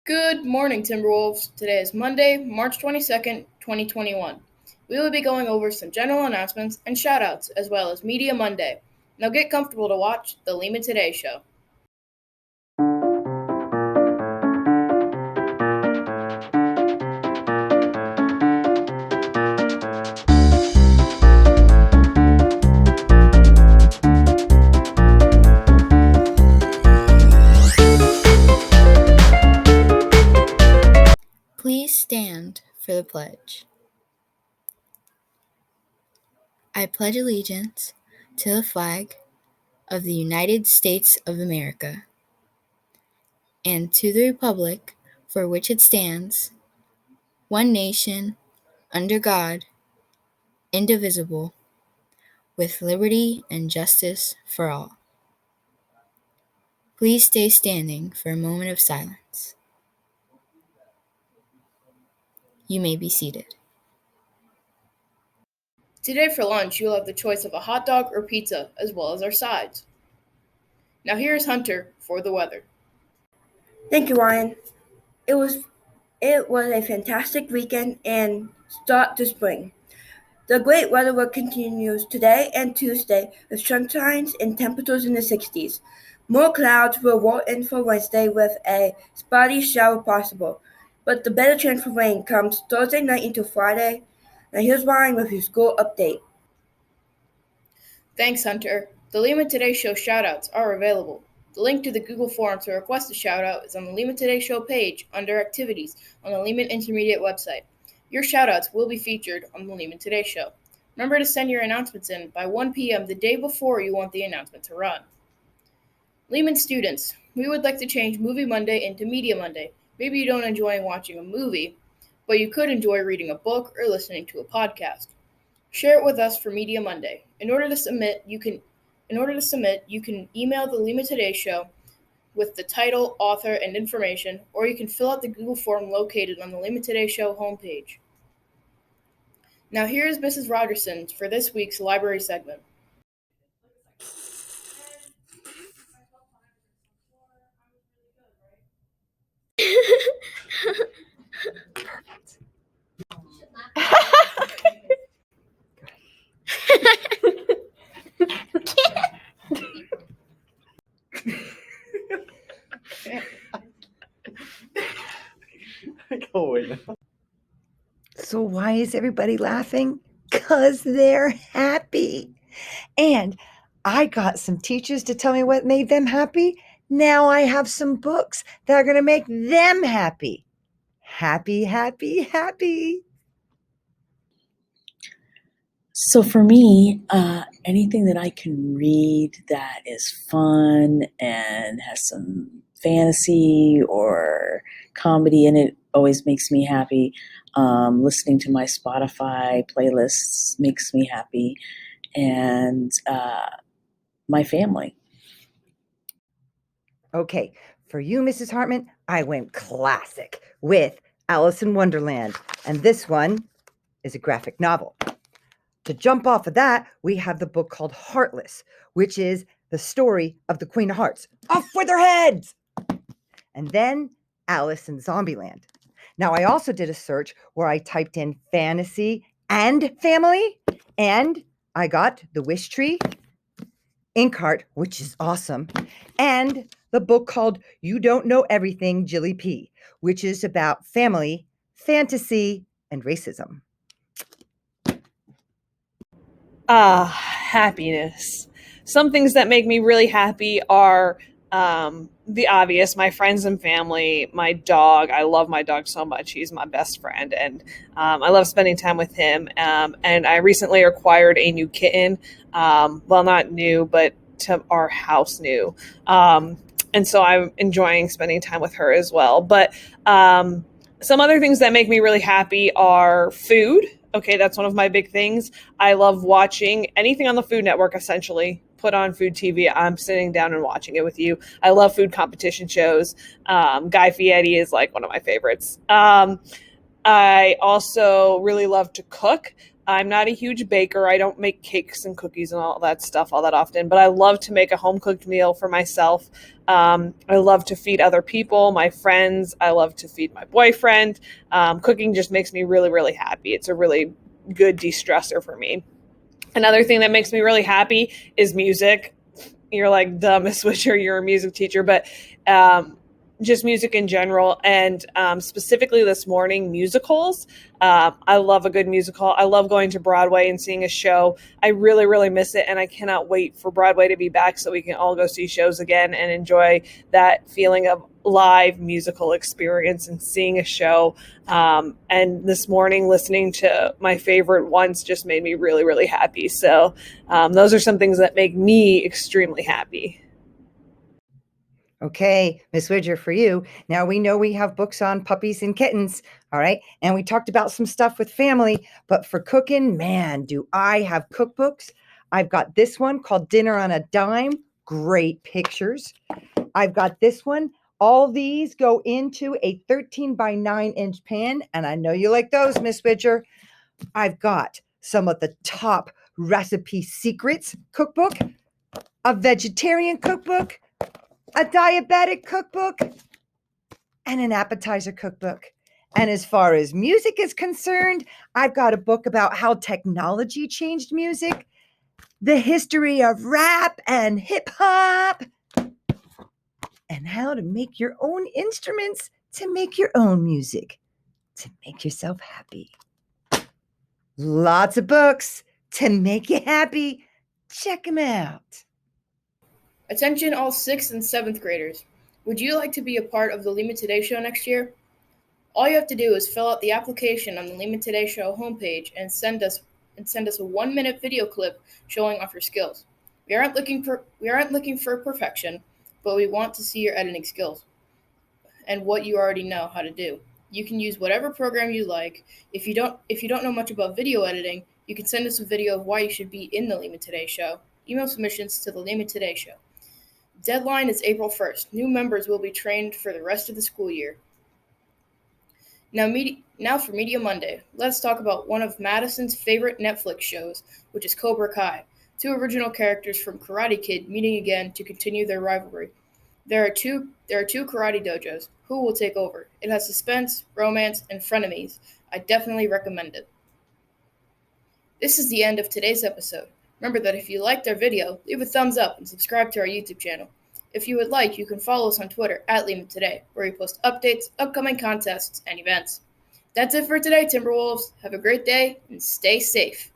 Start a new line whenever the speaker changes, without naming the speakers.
Good morning, Timberwolves. Today is Monday, March 22nd, 2021. We will be going over some general announcements and shoutouts, as well as Media Monday. Now get comfortable to watch the Lima Today Show.
Please stand for the pledge. I pledge allegiance to the flag of the United States of America and to the republic for which it stands, one nation, under God, indivisible, with liberty and justice for all. Please stay standing for a moment of silence. You may be seated.
Today for lunch, you'll have the choice of a hot dog or pizza, as well as our sides. Now here's Hunter for the weather.
Thank you, Ryan. It was a fantastic weekend and start to spring. The great weather will continue today and Tuesday with sunshines and temperatures in the 60s. More clouds will roll in for Wednesday with a spotty shower possible, but the better chance for rain comes Thursday night into Friday. Now here's Ryan with your school update.
Thanks, Hunter. The Lima Today Show shoutouts are available. The link to the Google form to request a shoutout is on the Lima Today Show page under Activities on the Lehman Intermediate website. Your shoutouts will be featured on the Lehman Today Show. Remember to send your announcements in by 1 p.m. the day before you want the announcement to run. Lehman students, we would like to change Movie Monday into Media Monday. Maybe you don't enjoy watching a movie, but you could enjoy reading a book or listening to a podcast. Share it with us for Media Monday. In order to submit, you can email the Lima Today Show with the title, author, and information, or you can fill out the Google form located on the Lima Today Show homepage. Now here is Mrs. Rogerson for this week's library segment.
So why is everybody laughing? 'Cause they're happy. And I got some teachers to tell me what made them happy. Now I have some books that are going to make them happy. Happy, happy, happy.
So for me, anything that I can read that is fun and has some fantasy or comedy in it always makes me happy. Listening to my Spotify playlists makes me happy, and my family.
Okay, for you, Mrs. Hartman, I went classic with Alice in Wonderland. And this one is a graphic novel. To jump off of that, we have the book called Heartless, which is the story of the Queen of Hearts. Off with her heads! And then Alice in Zombieland. Now, I also did a search where I typed in fantasy and family, and I got The Wish Tree, Inkheart, which is awesome, and the book called You Don't Know Everything, Jilly P, which is about family, fantasy, and racism.
Happiness. Some things that make me really happy are the obvious, my friends and family, my dog. I love my dog so much. He's my best friend, and I love spending time with him. And I recently acquired a new kitten. Well, not new, but to our house new. And so I'm enjoying spending time with her as well. But some other things that make me really happy are food. Okay, that's one of my big things. I love watching anything on the Food Network, essentially. Put on Food TV. I'm sitting down and watching it with you. I love food competition shows. Guy Fieri is like one of my favorites. I also really love to cook. I'm not a huge baker. I don't make cakes and cookies and all that stuff all that often, but I love to make a home-cooked meal for myself. I love to feed other people, my friends. I love to feed my boyfriend. Cooking just makes me really, really happy. It's a really good de-stressor for me. Another thing that makes me really happy is music. You're like, duh, Miss Witcher, you're a music teacher, but just music in general, and specifically this morning, musicals. I love a good musical. I love going to Broadway and seeing a show. I really, really miss it, and I cannot wait for Broadway to be back so we can all go see shows again and enjoy that feeling of live musical experience and seeing a show. And this morning, listening to my favorite ones just made me really, really happy. So those are some things that make me extremely happy.
Okay, Miss Widger, for you. Now we know we have books on puppies and kittens, all right? And we talked about some stuff with family, but for cooking, man, do I have cookbooks. I've got this one called Dinner on a Dime. Great pictures. I've got this one. All these go into a 13 by 9-inch pan, and I know you like those, Miss Widger. I've got some of the top recipe secrets cookbook, a vegetarian cookbook, a diabetic cookbook, and an appetizer cookbook. And as far as music is concerned, I've got a book about how technology changed music, the history of rap and hip hop, and how to make your own instruments to make your own music, to make yourself happy. Lots of books to make you happy. Check them out.
Attention all 6th and 7th graders. Would you like to be a part of the Lima Today Show next year? All you have to do is fill out the application on the Lima Today Show homepage and send us a 1-minute video clip showing off your skills. We aren't looking for perfection, but we want to see your editing skills and what you already know how to do. You can use whatever program you like. If you don't know much about video editing, you can send us a video of why you should be in the Lima Today Show. Email submissions to the Lima Today Show. Deadline is April 1st. New members will be trained for the rest of the school year. Now for Media Monday. Let's talk about one of Madison's favorite Netflix shows, which is Cobra Kai. 2 original characters from Karate Kid meeting again to continue their rivalry. There are two karate dojos. Who will take over? It has suspense, romance, and frenemies. I definitely recommend it. This is the end of today's episode. Remember that if you liked our video, leave a thumbs up and subscribe to our YouTube channel. If you would like, you can follow us on Twitter @LimaToday, where we post updates, upcoming contests, and events. That's it for today, Timberwolves. Have a great day and stay safe.